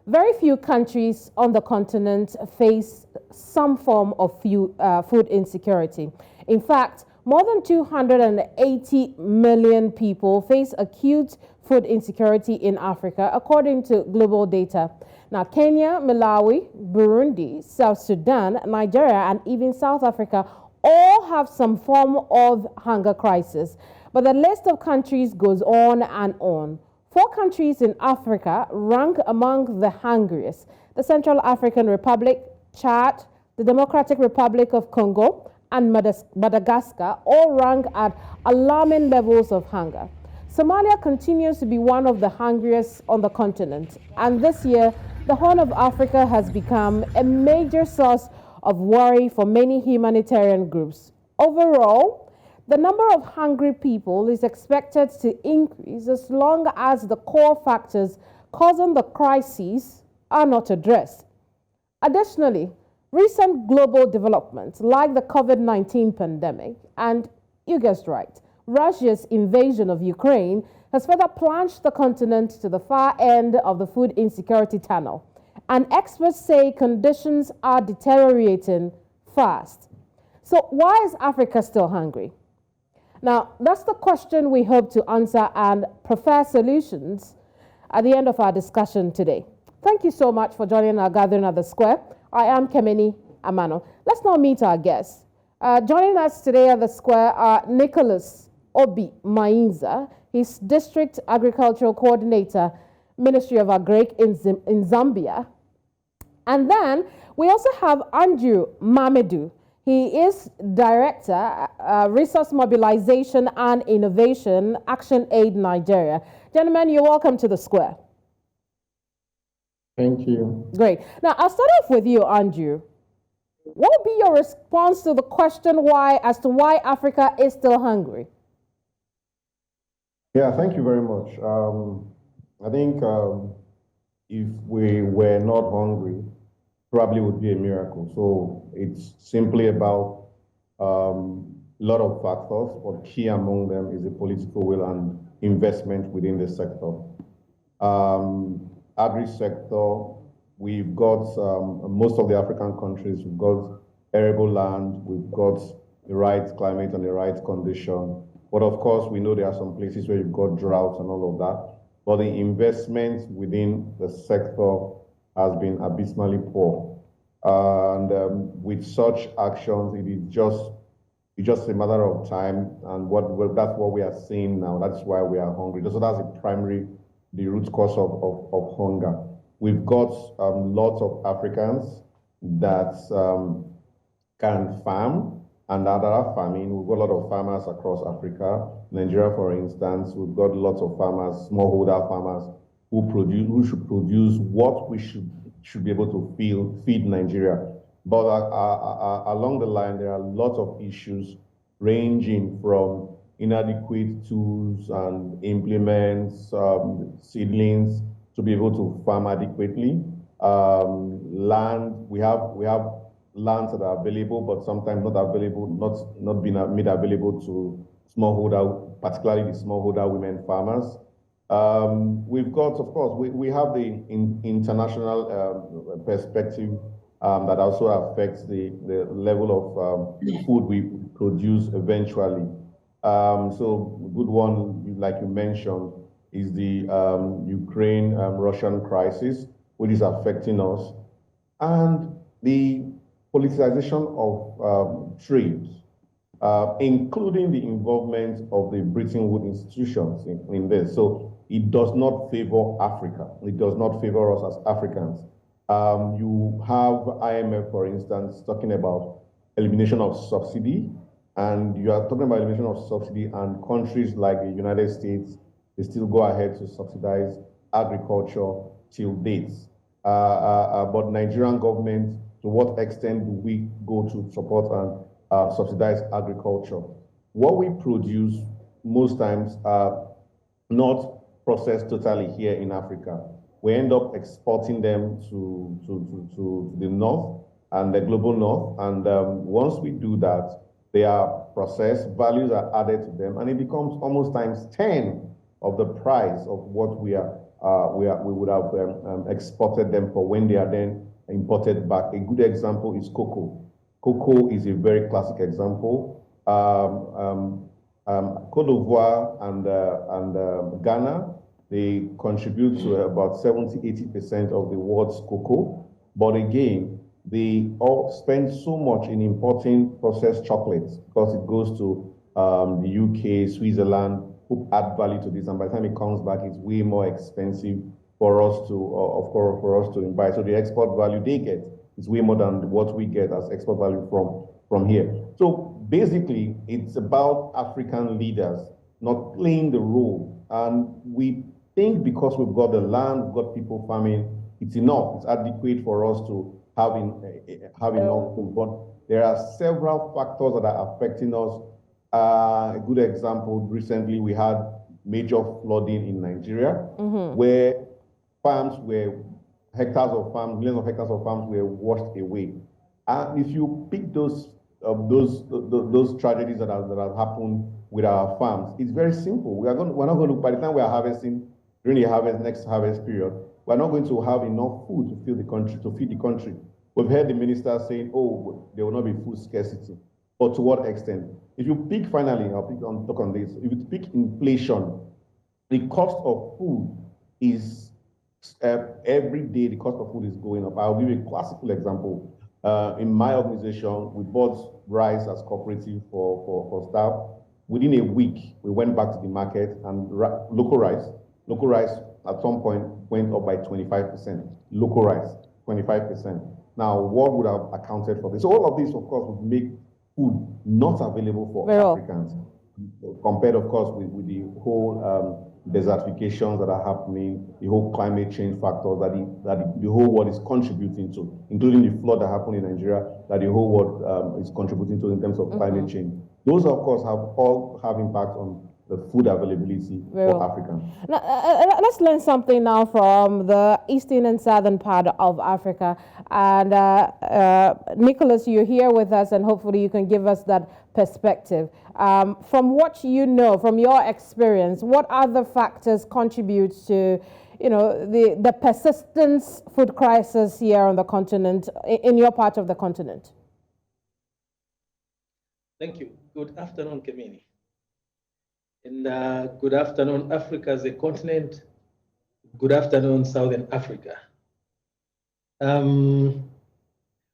Very few countries on the continent face some form of food insecurity. In fact, more than 280 million people face acute food insecurity in Africa, according to global data. Now, Kenya, Malawi, Burundi, South Sudan, Nigeria, and even South Africa all have some form of hunger crisis. But the list of countries goes on and on. Four countries in Africa rank among the hungriest: the Central African Republic, Chad, the Democratic Republic of Congo, and Madagascar all rank at alarming levels of hunger. Somalia continues to be one of the hungriest on the continent, and this year, the Horn of Africa has become a major source of worry for many humanitarian groups. Overall, the number of hungry people is expected to increase as long as the core factors causing the crises are not addressed. Additionally, recent global developments like the COVID-19 pandemic and, you guessed right, Russia's invasion of Ukraine has further plunged the continent to the far end of the food insecurity tunnel. And experts say conditions are deteriorating fast. So why is Africa still hungry? Now, that's the question we hope to answer and proffer solutions at the end of our discussion today. Thank you so much for joining our gathering at the Square. I am Keminni Amanor. Let's now meet our guests. Joining us today at the Square are Nicholus, Obby, Mainza. He's District Agricultural Coordinator, Ministry of Agric in Zambia. And then we also have Andrew Mamedu. He is Director, Resource Mobilization and Innovation, Action Aid Nigeria. Gentlemen, you're welcome to the Square. Thank you. Great. Now, I'll start off with you, Andrew. What would be your response to the question as to why Africa is still hungry? Yeah, thank you very much. I think if we were not hungry, probably would be a miracle. So it's simply about a lot of factors, but key among them is the political will and investment within the sector. Agri-sector, we've got most of the African countries, we've got arable land, we've got the right climate and the right condition. But of course, we know there are some places where you've got droughts and all of that. But the investment within the sector has been abysmally poor. And with such actions, it is just a matter of time. And that's what we are seeing now. That's why we are hungry. So that's the root cause of hunger. We've got lots of Africans that can farm and that are farming. We've got a lot of farmers across Africa. Nigeria, for instance, we've got lots of farmers, smallholder farmers, who should produce what we should be able to feed Nigeria. But along the line, there are lots of issues ranging from inadequate tools and implements, seedlings to be able to farm adequately. Land, we have lands that are available, but sometimes not available, not being made available to smallholder, particularly the smallholder women farmers. We've got, of course, we have the international perspective that also affects the level of food we produce eventually. So a good one, like you mentioned, is the Ukraine-Russian crisis, which is affecting us, and the politicization of trade, including the involvement of the Bretton Woods institutions in this. So it does not favor Africa. It does not favor us as Africans. You have IMF, for instance, talking about elimination of subsidy, and you are talking about elimination of subsidy, and countries like the United States, they still go ahead to subsidize agriculture till dates. But Nigerian government, to what extent do we go to support and subsidize agriculture? What we produce most times are not processed totally here in Africa. We end up exporting them to the north and the global north. And once we do that, they are processed, values are added to them, and it becomes almost times 10 of the price of what we would have exported them for when they are then imported back. A good example is cocoa. Cocoa is a very classic example. Cote d'Ivoire and Ghana, they contribute to about 70–80% of the world's cocoa. But again, they all spend so much in importing processed chocolates because it goes to the UK, Switzerland, who add value to this. And by the time it comes back, it's way more expensive for us to, of course, for us to buy. So the export value they get is way more than what we get as export value from here. So basically, it's about African leaders not playing the role. And we think because we've got the land, we've got people farming, it's enough, it's adequate for us to have enough food. But there are several factors that are affecting us. A good example, recently we had major flooding in Nigeria, where hectares of farms, millions of hectares of farms were washed away. And if you pick those tragedies that have happened with our farms, it's very simple. We're not going to, by the time we are harvesting, during the next harvest period, we're not going to have enough food to feed the country. We've heard the minister saying, oh, there will not be food scarcity. But to what extent? If you pick, finally, I'll talk on this. If you pick inflation, the cost of food is, every day the cost of food is going up. I'll give you a classical example. In my organization, we bought rice as cooperative for staff. Within a week, we went back to the market and local rice at some point went up by 25%. Local rice, 25%. Now, what would have accounted for this? So all of this, of course, would make food not available for Africans, compared, of course, with the whole desertifications that are happening, the whole climate change factors that the whole world is contributing to, including the flood that happened in Nigeria, that the whole world is contributing to in terms of climate change. Those, of course, all have impact on the food availability for Africans. Now, let's learn something now from the eastern and southern part of Africa. And Nicholus, you're here with us, and hopefully you can give us that perspective. From what you know, from your experience, what other factors contribute to, the persistent food crisis here on the continent, in your part of the continent? Thank you. Good afternoon, Keminni. And good afternoon, Africa as a continent. Good afternoon, Southern Africa.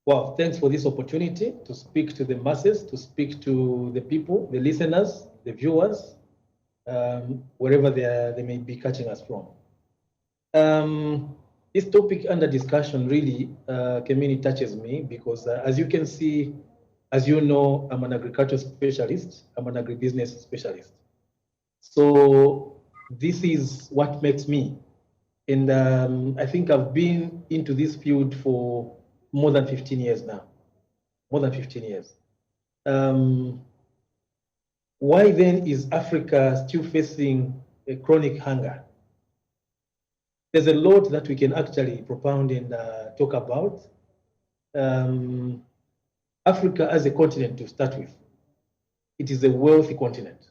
Well, thanks for this opportunity to speak to the masses, to speak to the people, the listeners, the viewers, wherever they may be catching us from. This topic under discussion really, Keminni, touches me because as you can see, as you know, I'm an agricultural specialist, I'm an agribusiness specialist. So this is what makes me. And I think I've been into this field for more than 15 years now, more than 15 years. Why then is Africa still facing a chronic hunger? There's a lot that we can actually propound and talk about. Africa as a continent, to start with, it is a wealthy continent.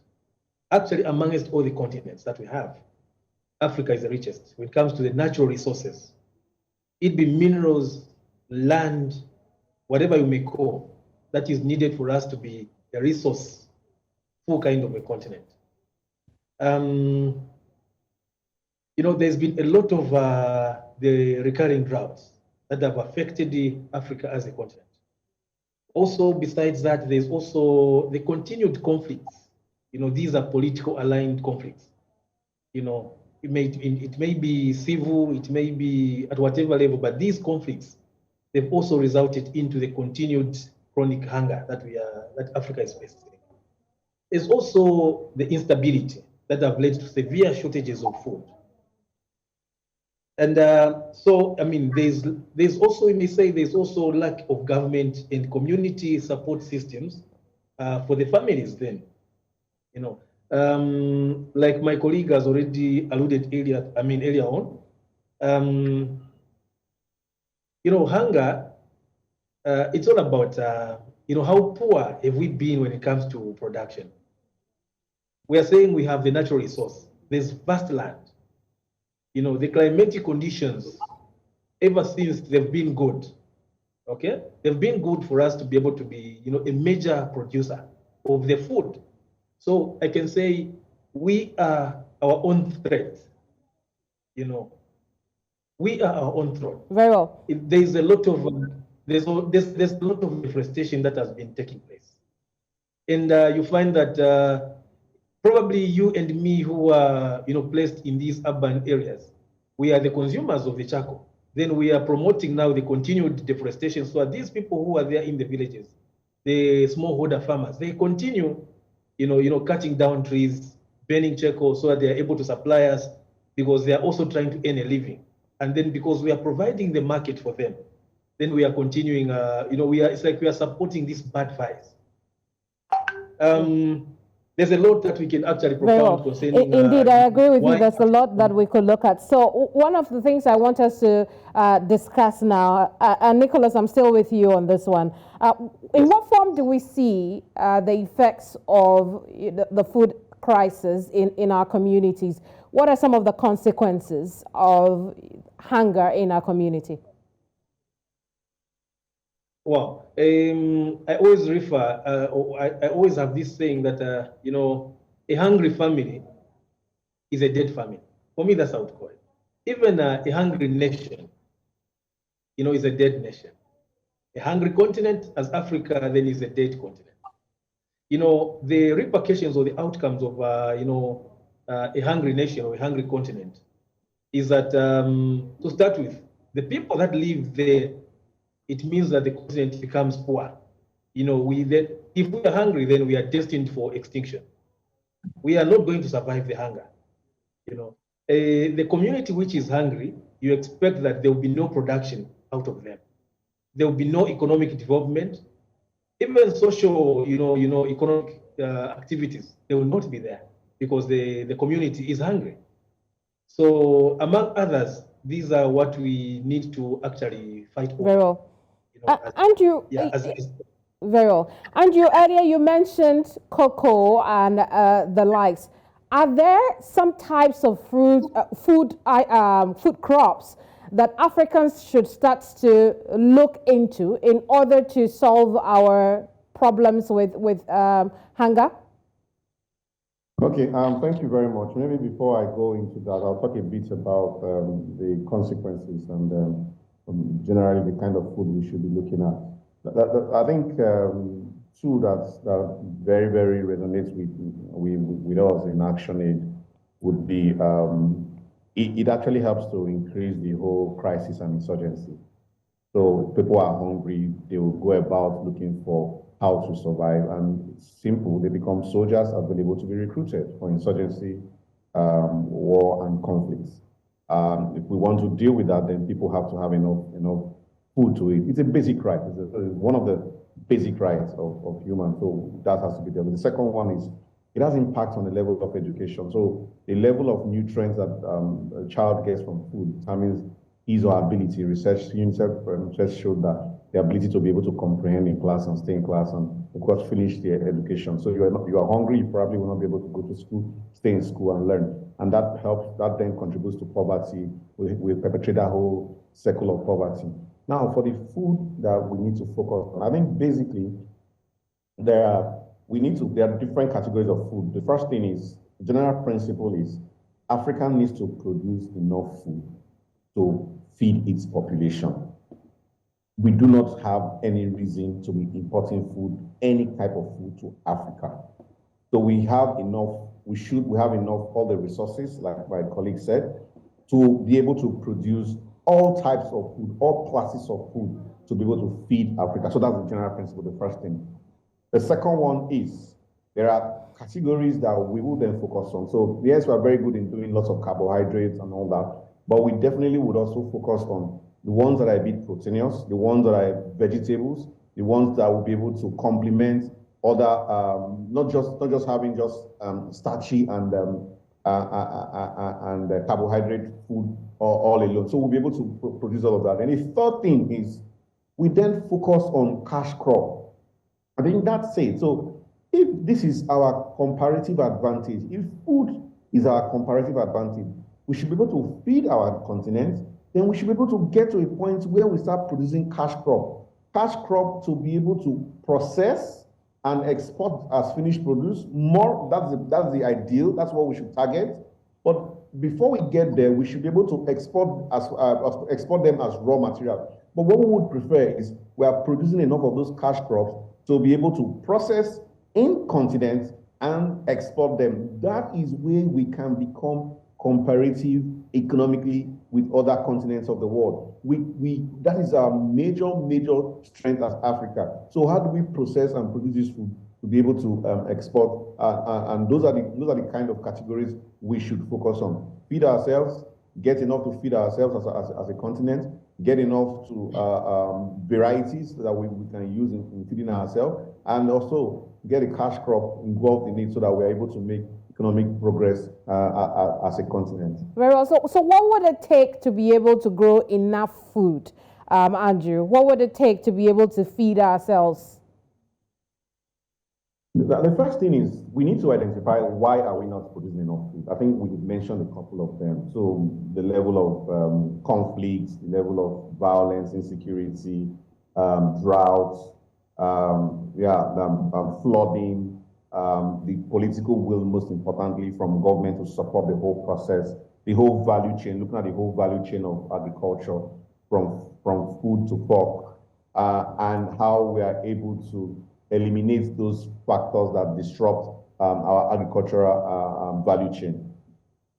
Actually, amongst all the continents that we have, Africa is the richest when it comes to the natural resources. It be minerals, land, whatever you may call, that is needed for us to be a resourceful kind of a continent. There's been a lot of the recurring droughts that have affected Africa as a continent. Also, besides that, there's also the continued conflicts. These are political aligned conflicts. It may be civil, it may be at whatever level, but these conflicts, they've also resulted into the continued chronic hunger that Africa is facing. There's also the instability that have led to severe shortages of food. And so, I mean, there's also, you may say, there's also lack of government and community support systems for the families then. Like my colleague has already alluded earlier on, hunger, it's all about, how poor have we been when it comes to production. We are saying we have the natural resource, there's vast land. You know, the climatic conditions, ever since they've been good, okay? They've been good for us to be able to be, you know, a major producer of the food. So I can say we are our own threat, you know. We are our own threat. Very well. There's a lot of there's a lot of deforestation that has been taking place, and you find that probably you and me who are, you know, placed in these urban areas, we are the consumers of the charcoal. Then we are promoting now the continued deforestation. So these people who are there in the villages, the smallholder farmers, they continue, you know, cutting down trees, burning charcoal so that they are able to supply us, because they are also trying to earn a living. And then because we are providing the market for them, then we are continuing, you know, it's like we are supporting these bad fires. There's a lot that we can actually propound concerning. Indeed, I agree with you. There's a lot that we could look at. So one of the things I want us to discuss now, and Nicholus, I'm still with you on this one. In what form do we see the effects of the food crisis in our communities? What are some of the consequences of hunger in our community? Well, I always refer, I always have this saying that, you know, a hungry family is a dead family. For me, that's how to call it. Even a hungry nation, you know, is a dead nation. A hungry continent as Africa then is a dead continent. You know, the repercussions or the outcomes of, you know, a hungry nation or a hungry continent is that, to start with, the people that live there, it means that the continent becomes poor. You know, if we are hungry, then we are destined for extinction. We are not going to survive the hunger. You know, the community which is hungry, you expect that there will be no production out of them. There will be no economic development, even social, you know, economic activities. They will not be there because the community is hungry. So, among others, these are what we need to actually fight for. Very well. You know, Andrew, very well. Andrew, earlier you mentioned cocoa and the likes. Are there some types of food crops that Africans should start to look into in order to solve our problems with hunger? Okay, thank you very much. Maybe before I go into that, I'll talk a bit about the consequences and generally the kind of food we should be looking at. I think two that very, very resonates with us in ActionAid would be it actually helps to increase the whole crisis and insurgency. So people are hungry, they will go about looking for how to survive, and it's simple, they become soldiers available to be recruited for insurgency, war, and conflicts. If we want to deal with that, then people have to have enough food to eat. It's a basic right. It's one of the basic rights of humans, so that has to be dealt with. The second one is it has impact on the level of education. So the level of nutrients that a child gets from food determines his or her ability. UNICEF showed that the ability to be able to comprehend in class and stay in class and, of course, finish their education. So you are hungry, you probably will not be able to go to school, stay in school and learn. And that then contributes to poverty. We perpetrate that whole cycle of poverty. Now, for the food that we need to focus on, I think basically there are different categories of food. The first thing is, the general principle is Africa needs to produce enough food to feed its population. We do not have any reason to be importing food, any type of food to Africa. So we have enough, we have enough, all the resources, like my colleague said, to be able to produce all types of food, all classes of food to be able to feed Africa. So that's the general principle, the first thing. The second one is there are categories that we will then focus on. So yes, we are very good in doing lots of carbohydrates and all that, but we definitely would also focus on the ones that are a bit proteinous, the ones that are vegetables, the ones that will be able to complement other, not just having just starchy and carbohydrate food all alone. So we'll be able to produce all of that. And the third thing is we then focus on cash crop. I think that's it. So if this is our comparative advantage, if food is our comparative advantage. We should be able to feed our continent, then we should be able to get to a point where we start producing cash crop. Cash crop to be able to process and export as finished produce. That's the ideal, that's what we should target. But before we get there, we should be able to export them as raw material. But what we would prefer is we are producing enough of those cash crops to be able to process in continent and export them. That is where we can become comparative economically with other continents of the world. That is our major strength as Africa. So how do we process and produce this food to be able to export? And those are the kind of categories we should focus on. Feed ourselves, get enough to feed ourselves as a continent, get enough to varieties that we can use in feeding ourselves, and also get a cash crop involved in it so that we're able to make economic progress as a continent. Very well. So what would it take to be able to grow enough food, Andrew? What would it take to be able to feed ourselves? The first thing is we need to identify why are we not producing enough food. I think we mentioned a couple of them. So the level of conflicts, the level of violence, insecurity, droughts, flooding, the political will, most importantly, from government to support the whole process, the whole value chain, looking at the whole value chain of agriculture from food to fork, and how we are able to eliminate those factors that disrupt our agricultural value chain.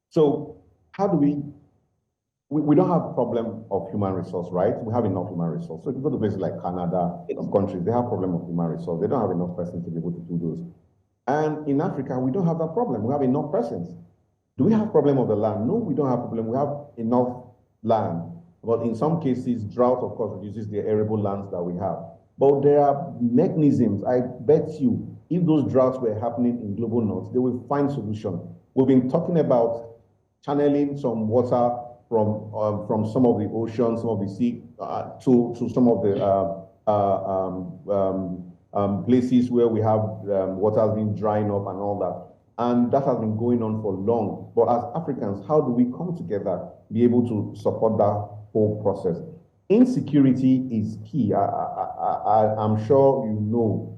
So how do we don't have a problem of human resource, right? We have enough human resource. So if you go to places like Canada, some countries, they have problem of human resource. They don't have enough persons to be able to do those. And in Africa, we don't have that problem. We have enough persons. Do we have problem of the land? No, we don't have problem. We have enough land. But in some cases, drought, of course, reduces the arable lands that we have. But there are mechanisms. I bet you, if those droughts were happening in global north, they will find solution. We've been talking about channeling some water from some of the oceans, some of the sea, to some of the places where we have water has been drying up and all that. And that has been going on for long. But as Africans, how do we come together, be able to support that whole process? Insecurity is key. I'm sure you know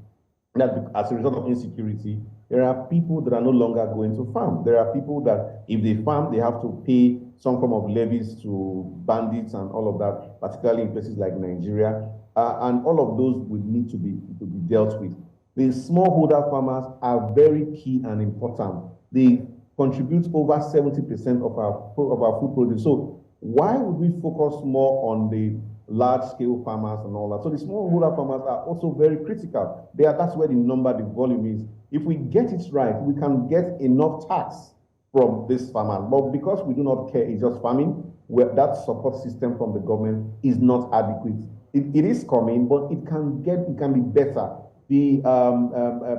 that as a result of insecurity, there are people that are no longer going to farm. There are people that if they farm, they have to pay some form of levies to bandits and all of that, particularly in places like Nigeria. And all of those will need to be dealt with. The smallholder farmers are very key and important. They contribute over 70% of our food produce. So why would we focus more on the large-scale farmers and all that? So the smallholder farmers are also very critical. That's where the volume is. If we get it right, we can get enough tax from this farmer. But because we do not care, it's just farming, where that support system from the government is not adequate. It is coming, but it can be better. The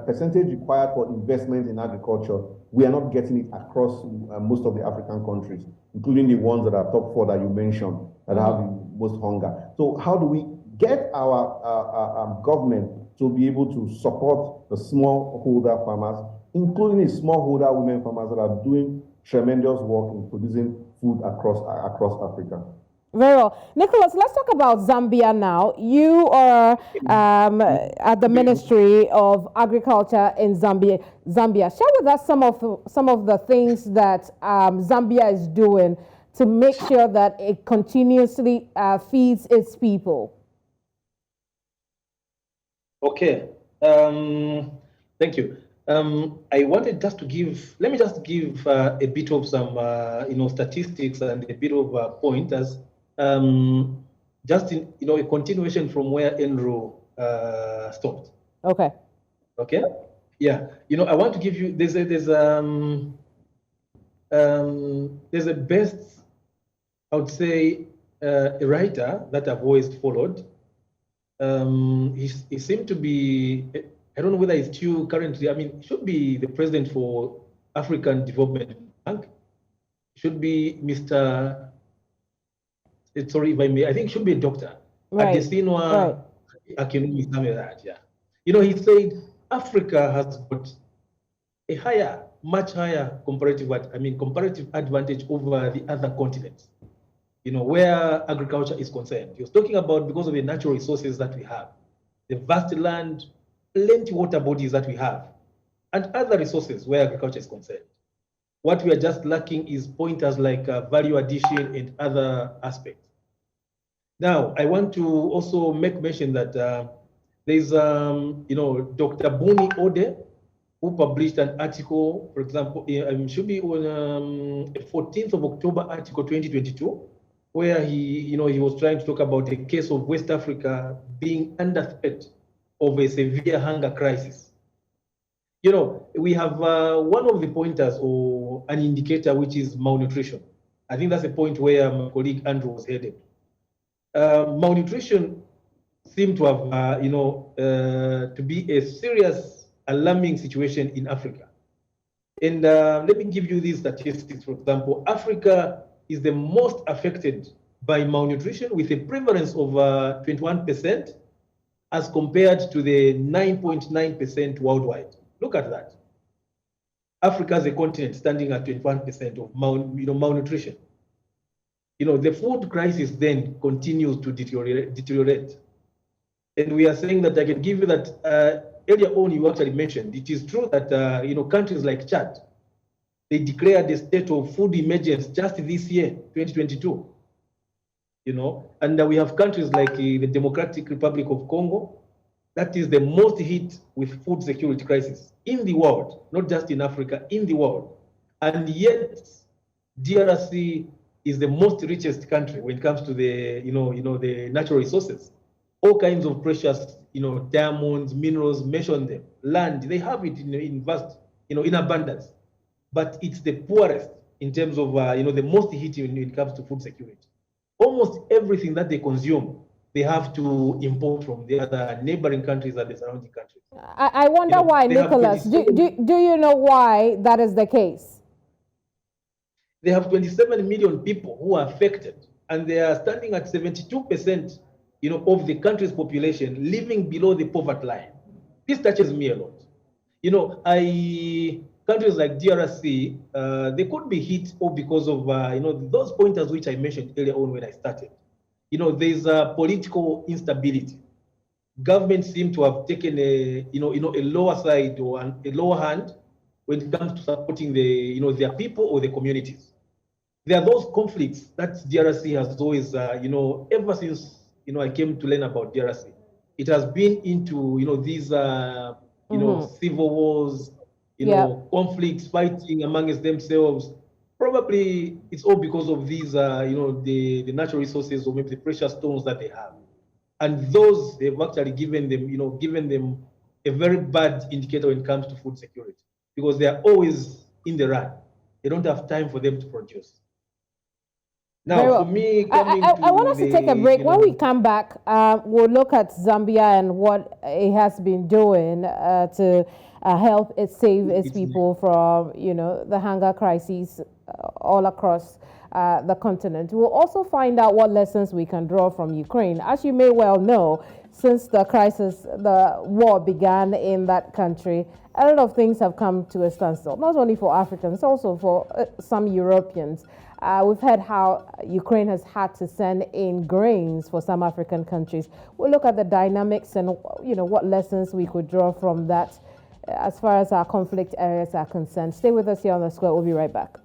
percentage required for investment in agriculture, we are not getting it across most of the African countries, including the ones that are top 4 that you mentioned, that have the most hunger. So how do we get our government to be able to support the smallholder farmers, including the smallholder women farmers that are doing tremendous work in producing food across Africa? Very well. Nicholus, let's talk about Zambia now. You are at the Ministry of Agriculture in Zambia. Share with us some of the things that Zambia is doing to make sure that it continuously feeds its people. Okay. Thank you. I wanted let me just give a bit of some, statistics and a bit of pointers. Just in a continuation from where Andrew stopped. Okay. Okay. Yeah. I want to give you there's a best, I would say, a writer that I've always followed. He seemed to be, I don't know whether he's still currently, he should be the president for African Development Bank. Should be Mr. Sorry if I may, I think should be a doctor. Right. Adesinwa Akinwumi, something like that, yeah. He said Africa has got a higher much higher comparative advantage over the other continents, where agriculture is concerned. He was talking about because of the natural resources that we have, the vast land, plenty water bodies that we have, and other resources where agriculture is concerned. What we are just lacking is pointers like value addition and other aspects. Now, I want to also make mention that there's, Dr. Buni Ode, who published an article, for example, it should be on 14th of October, article 2022, where he was trying to talk about a case of West Africa being under threat of a severe hunger crisis. We have one of the pointers or an indicator, which is malnutrition. I think that's a point where my colleague Andrew was headed. Malnutrition seemed to have, to be a serious, alarming situation in Africa. And let me give you these statistics. For example, Africa is the most affected by malnutrition with a prevalence of 21% as compared to the 9.9% worldwide. Look at that. Africa as a continent standing at 21% of malnutrition. The food crisis then continues to deteriorate. And we are saying that I can give you that earlier on you actually mentioned, it is true that countries like Chad, they declared a state of food emergency just this year, 2022. And we have countries like the Democratic Republic of Congo, that is the most hit with food security crisis in the world, not just in Africa, in the world. And yet, DRC is the most richest country when it comes to the, the natural resources. All kinds of precious, diamonds, minerals, mention them, land, they have it in vast, in abundance. But it's the poorest in terms of, the most hit when it comes to food security. Almost everything that they consume, they have to import from the other neighboring countries and the surrounding countries. I wonder why, Nicholus. Do you know why that is the case? They have 27 million people who are affected, and they are standing at 72%, of the country's population living below the poverty line. This touches me a lot. Countries like DRC, they could be hit because of, those pointers which I mentioned earlier on when I started. There's a political instability. Governments seem to have taken a lower side or a lower hand when it comes to supporting their people or the communities. There are those conflicts that DRC has always, ever since, I came to learn about DRC. It has been into, these, civil wars, conflicts, fighting amongst themselves. Probably it's all because of these, the natural resources or maybe the precious stones that they have. And those, they've actually given them a very bad indicator when it comes to food security because they are always in the run. They don't have time for them to produce. Now, for me, I want us to take a break. When we come back, we'll look at Zambia and what it has been doing to help it save its people from, the hunger crises all across the continent. We'll also find out what lessons we can draw from Ukraine. As you may well know, since the war began in that country, a lot of things have come to a standstill, not only for Africans, also for some Europeans. We've heard how Ukraine has had to send in grains for some African countries. We'll look at the dynamics and, what lessons we could draw from that as far as our conflict areas are concerned. Stay with us here on The Square. We'll be right back.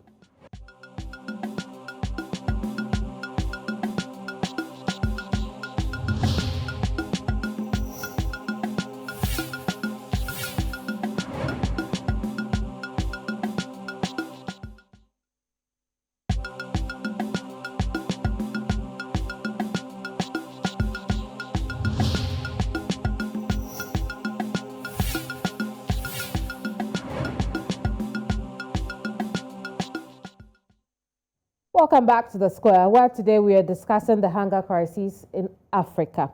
Welcome back to The Square, where today we are discussing the hunger crisis in Africa.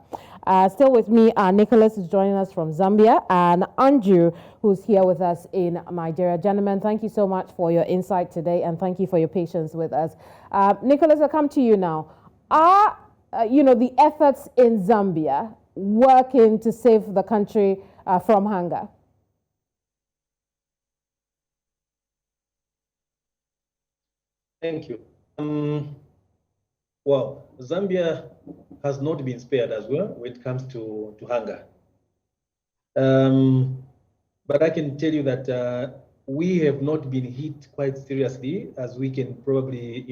Still with me, Nicholus is joining us from Zambia, and Andrew, who's here with us in Nigeria. Gentlemen, thank you so much for your insight today, and thank you for your patience with us. Nicholus, I'll come to you now. Are, the efforts in Zambia working to save the country from hunger? Thank you. Well, Zambia has not been spared as well when it comes to hunger. But I can tell you that we have not been hit quite seriously, as we can probably,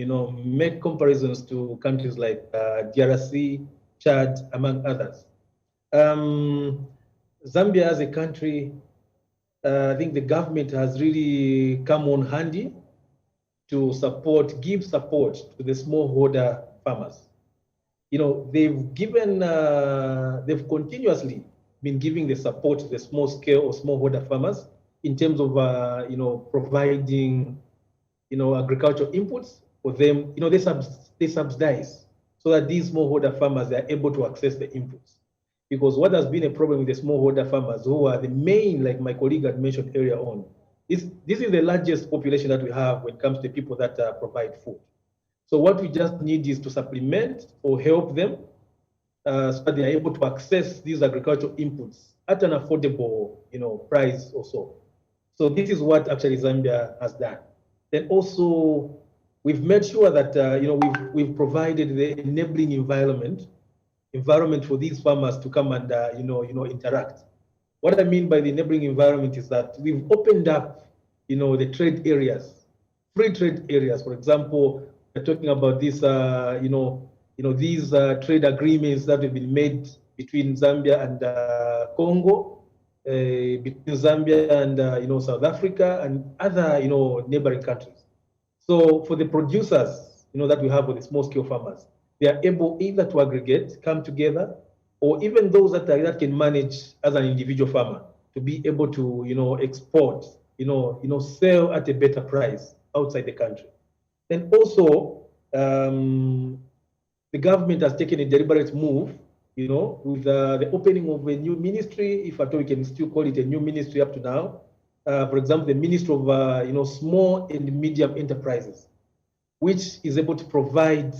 make comparisons to countries like DRC, Chad, among others. Zambia as a country, I think the government has really come on handy to give support to the smallholder farmers. They've continuously been giving the support to the small scale or smallholder farmers in terms of, providing, agricultural inputs for them. They subsidize so that these smallholder farmers are able to access the inputs. Because what has been a problem with the smallholder farmers, who are the main, like my colleague had mentioned earlier on, this is the largest population that we have when it comes to people that provide food. So what we just need is to supplement or help them so that they are able to access these agricultural inputs at an affordable, price also. So this is what actually Zambia has done. Then also, we've made sure that we've provided the enabling environment for these farmers to come and interact. What I mean by the enabling environment is that we've opened up the trade areas, free trade areas. For example, we're talking about this these trade agreements that have been made between Zambia and Congo, between Zambia and South Africa and other neighboring countries. So for the producers that we have with the small scale farmers, they are able either to aggregate, come together, or even those that can manage as an individual farmer to be able to export, sell at a better price outside the country. And also, the government has taken a deliberate move, with the opening of a new ministry, if at all we can still call it a new ministry up to now. For example, the Ministry of Small and Medium Enterprises, which is able to provide,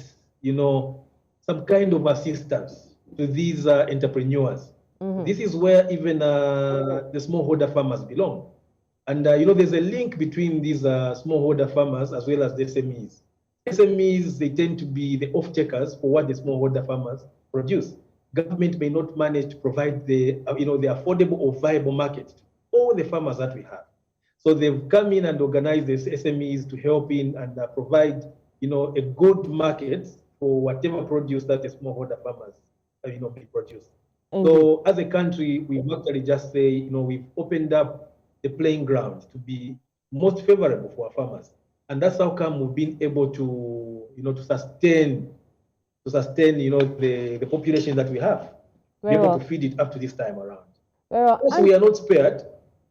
some kind of assistance to these entrepreneurs. Mm-hmm. This is where even the smallholder farmers belong. And, there's a link between these smallholder farmers as well as the SMEs. SMEs, they tend to be the off-takers for what the smallholder farmers produce. Government may not manage to provide the affordable or viable market to all the farmers that we have. So they've come in and organized the SMEs to help in and provide, a good market for whatever produce that the smallholder farmers, may produce. Mm-hmm. So as a country, we've actually just say, we've opened up the playing ground to be most favorable for our farmers. And that's how come we've been able to, to sustain, the population that we have, be able to feed it up to this time around. Also, we are not spared.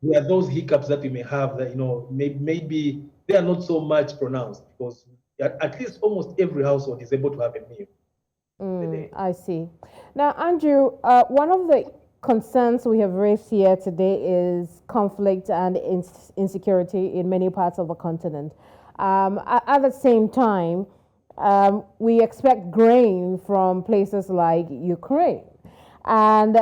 There are those hiccups that we may have that, maybe they are not so much pronounced because at least almost every household is able to have a meal. I see. Now, Andrew, one of the concerns we have raised here today is conflict and insecurity in many parts of the continent. At the same time, we expect grain from places like Ukraine. And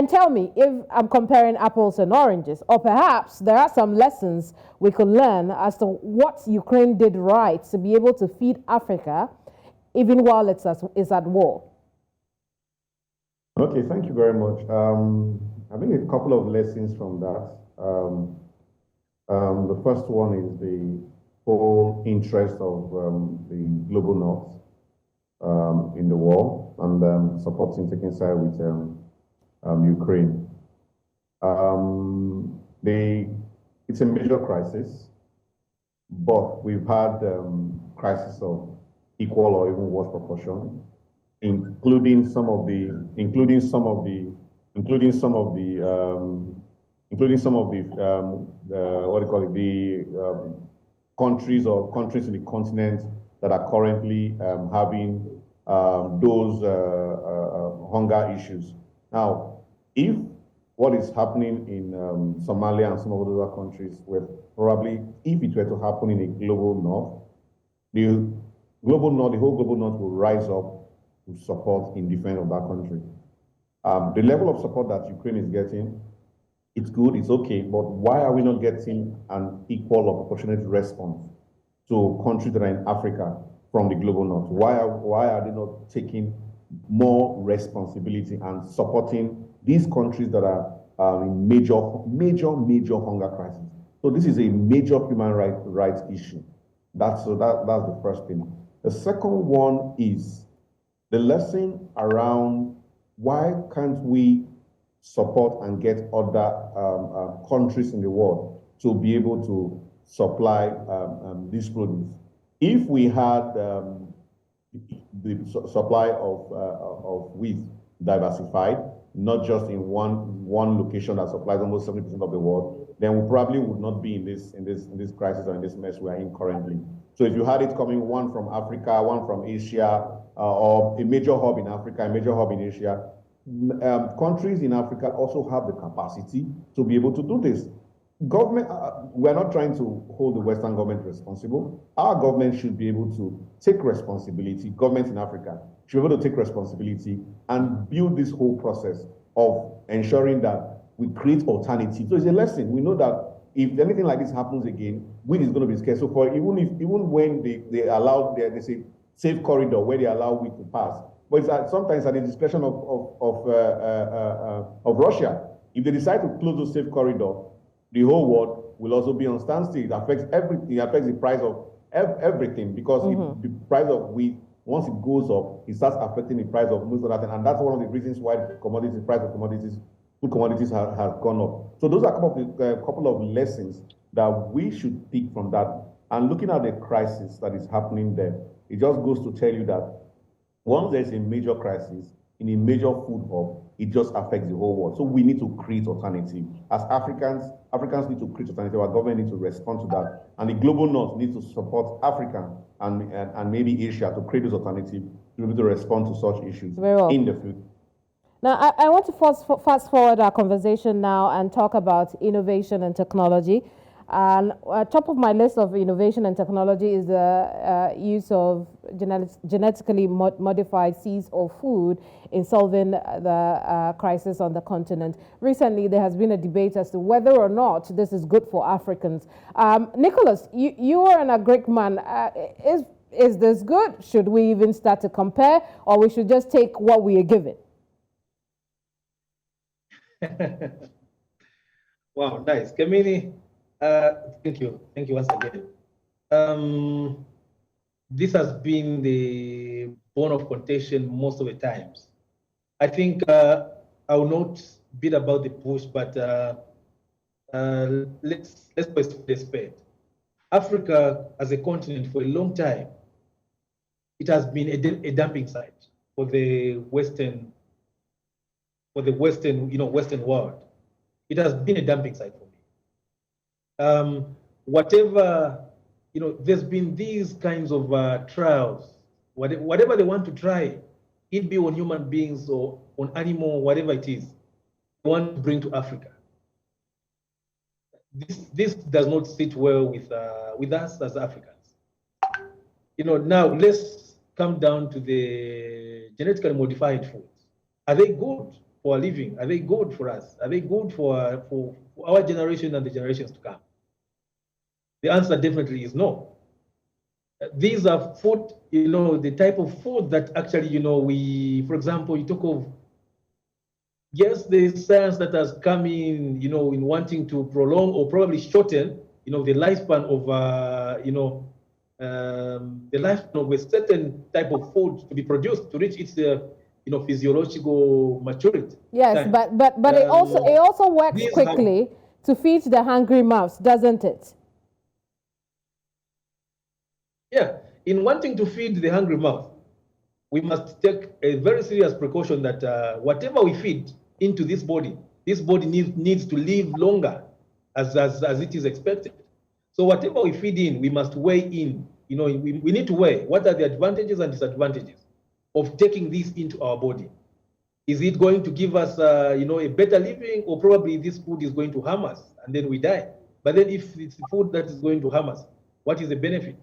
tell me if I'm comparing apples and oranges, or perhaps there are some lessons we could learn as to what Ukraine did right to be able to feed Africa, even while it's at war. Okay, thank you very much. I think a couple of lessons from that. The first one is the whole interest of the global north in the war and supporting, taking side with Ukraine. It's a major crisis, but we've had crisis of equal or even worse proportion, including some of the countries in the continent that are currently having those hunger issues. Now, if what is happening in Somalia and some of the other countries if it were to happen in a global north, the whole global north will rise up to support in defense of that country. The level of support that Ukraine is getting, it's good, it's okay, but why are we not getting an equal or proportionate response to countries that are in Africa from the global north? Why are they not taking more responsibility and supporting these countries that are in major hunger crisis? So this is a major human rights issue. That's the first thing. The second one is the lesson around why can't we support and get other countries in the world to be able to supply this produce. If we had the supply of wheat diversified, not just in one location that supplies almost 70% of the world, then we probably would not be in this crisis or in this mess we are in currently. So if you had it coming one from Africa, one from Asia, or a major hub in Africa, a major hub in Asia, countries in Africa also have the capacity to be able to do this. Government, we're not trying to hold the Western government responsible. Our government should be able to take responsibility. Governments in Africa should be able to take responsibility and build this whole process of ensuring that we create alternatives. So it's a lesson. We know that if anything like this happens again, wheat is going to be scarce. So for even when they allow they say safe corridor where they allow wheat to pass, but it's sometimes at the discretion of Russia. If they decide to close those safe corridor, the whole world will also be on standstill. It affects everything. It affects the price of everything because the price of wheat, once it goes up, it starts affecting the price of most of that. And that's one of the reasons why the price of food commodities has gone up. So those are a couple of lessons that we should take from that. And looking at the crisis that is happening there, it just goes to tell you that once there's a major crisis in a major food hub, it just affects the whole world. So we need to create alternative. As Africans need to create alternative. Our government needs to respond to that. And the global north needs to support Africa and maybe Asia to create those alternatives to be able to respond to such issues in the future. Now, I want to fast forward our conversation now and talk about innovation and technology. And top of my list of innovation and technology is the use of genetically modified seeds or food in solving the crisis on the continent. Recently, there has been a debate as to whether or not this is good for Africans. Nicholus, you are an agric man. Is this good? Should we even start to compare, or we should just take what we are given? Wow, nice. Keminni, thank you once again. This has been the bone of contention most of the times. I think I will not beat about the bush, but let's put a spade. Africa as a continent for a long time, it has been a dumping site for the Western world. It has been a dumping site for me. Whatever, there's been these kinds of trials, whatever they want to try, it be on human beings or on animal, whatever it is, they want to bring to Africa. This does not sit well with us as Africans. Now let's come down to the genetically modified foods. Are they good for a living? Are they good for us? Are they good for our generation and the generations to come? The answer definitely is no. These are food, the type of food that actually, for example, you talk of, yes, the science that has come in, in wanting to prolong or probably shorten, the lifespan of, the lifespan of a certain type of food to be produced to reach its physiological maturity. Yes, but it also works quickly to feed the hungry mouths, doesn't it? Yeah, in wanting to feed the hungry mouth, we must take a very serious precaution that whatever we feed into this body needs to live longer as it is expected. So whatever we feed in, we must weigh in. We need to weigh what are the advantages and disadvantages of taking this into our body. Is it going to give us, a better living, or probably this food is going to harm us and then we die? But then if it's food that is going to harm us, what is the benefit?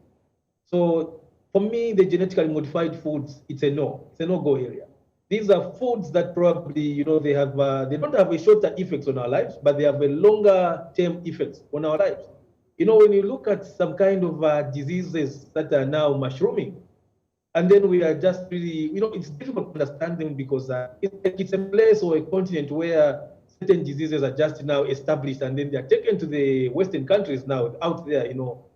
So for me, the genetically modified foods, it's a no-go area. These are foods that probably, they don't have a shorter effects on our lives, but they have a longer term effects on our lives. when you look at some kind of diseases that are now mushrooming, and then we are just really, it's difficult to understand them because it's a place or a continent where certain diseases are just now established, and then they are taken to the Western countries now out there,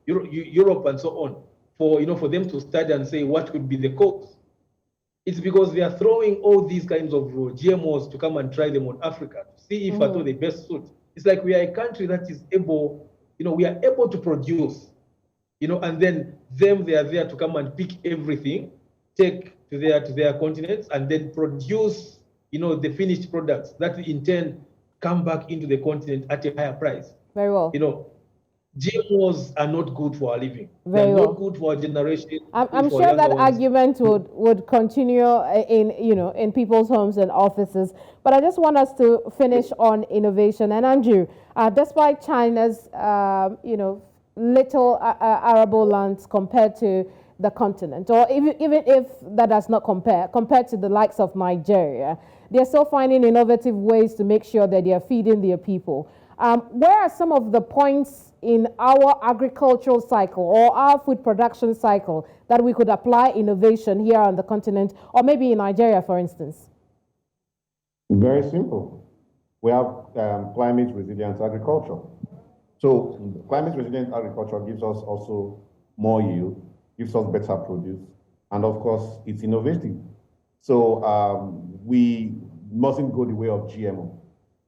Europe and so on, for them to study and say what could be the cause. It's because they are throwing all these kinds of GMOs to come and try them on Africa to see if at all they best suit. It's like we are a country that is able, we are able to produce, and then they are there to come and pick everything, take to their continents, and then produce, the finished products that in turn come back into the continent at a higher price. Very well. GMOs are not good for our living. Very They're well. not good for our generation. I'm sure that argument would continue in people's homes and offices. But I just want us to finish on innovation. And Andrew, despite China's little arable lands compared to the continent, or even if that does not compared to the likes of Nigeria, they're still finding innovative ways to make sure that they are feeding their people. Where are some of the points in our agricultural cycle or our food production cycle that we could apply innovation here on the continent, or maybe in Nigeria, for instance? Very simple. We have climate resilient agriculture. So climate resilient agriculture gives us also more yield, gives us better produce, and of course, it's innovative. So we mustn't go the way of GMO.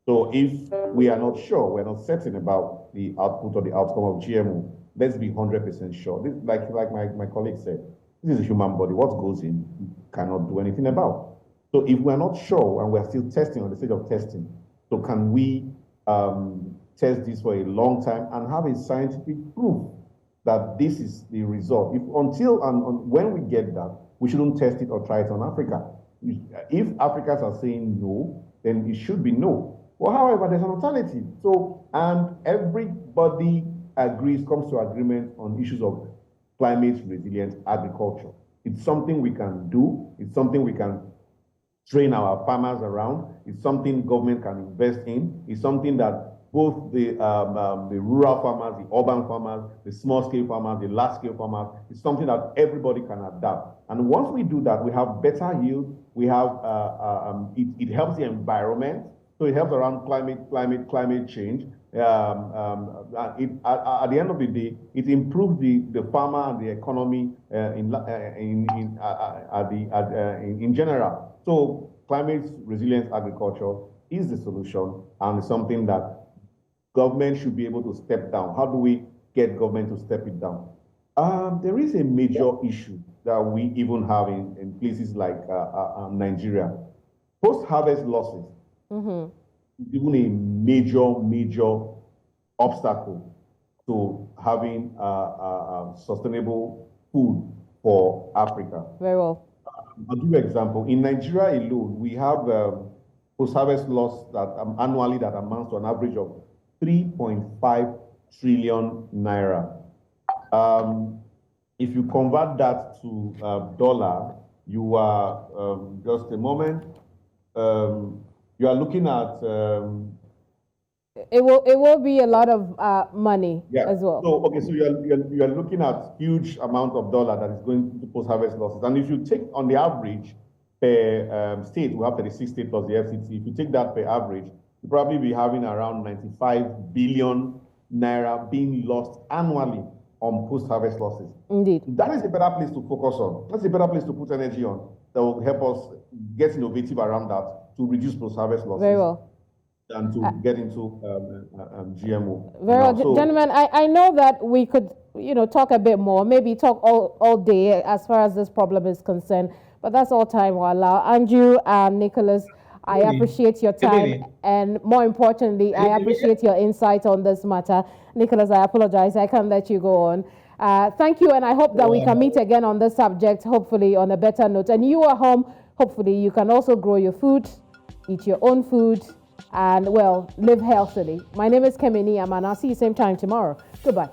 So if we are not sure, we're not certain about the output or the outcome of GMO, let's be 100% sure. This, like my colleague said, this is a human body. What goes in, you cannot do anything about. So if we're not sure and we're still testing on the stage of testing, so can we test this for a long time and have a scientific proof that this is the result? When we get that, we shouldn't test it or try it on Africa. If Africans are saying no, then it should be no. Well, however, there's an alternative. So, and everybody comes to agreement on issues of climate resilient agriculture. It's something we can do. It's something we can train our farmers around. It's something government can invest in. It's something that both the rural farmers, the urban farmers, the small-scale farmers, the large-scale farmers, it's something that everybody can adapt. And once we do that, we have better yield. We have it helps the environment. So it helps around climate change. At the end of the day, it improves the farmer and the economy in general. So climate resilient agriculture is the solution, and it's something that government should be able to step down. How do we get government to step it down? There is a major issue that we even have in places like Nigeria. Post-harvest losses. Even a major obstacle to having sustainable food for Africa. Very well. I'll give you an example. In Nigeria alone, we have post-harvest loss that annually that amounts to an average of 3.5 trillion naira. If you convert that to dollar, you are just a moment. You are looking at it will be a lot of money as well. So you are looking at huge amount of dollar that is going to post-harvest losses. And if you take on the average per state, we have 36 states plus the FCT. If you take that per average, you probably be having around 95 billion naira being lost annually on post-harvest losses. Indeed. That is a better place to focus on. That's a better place to put energy on that will help us get innovative around that to reduce post-harvest losses. Very well. And to get into GMO. Very well, gentlemen. I know that we could, talk a bit more, maybe talk all day as far as this problem is concerned. But that's all time will allow. Andrew and Nicholus, I appreciate your time, and more importantly, I appreciate your insight on this matter. Nicholus, I apologize, I can't let you go on. Thank you, and I hope that we can meet again on this subject, hopefully on a better note. And you at home, hopefully you can also grow your food, eat your own food, and, well, live healthily. My name is Keminni Amanor. I'll see you same time tomorrow. Goodbye.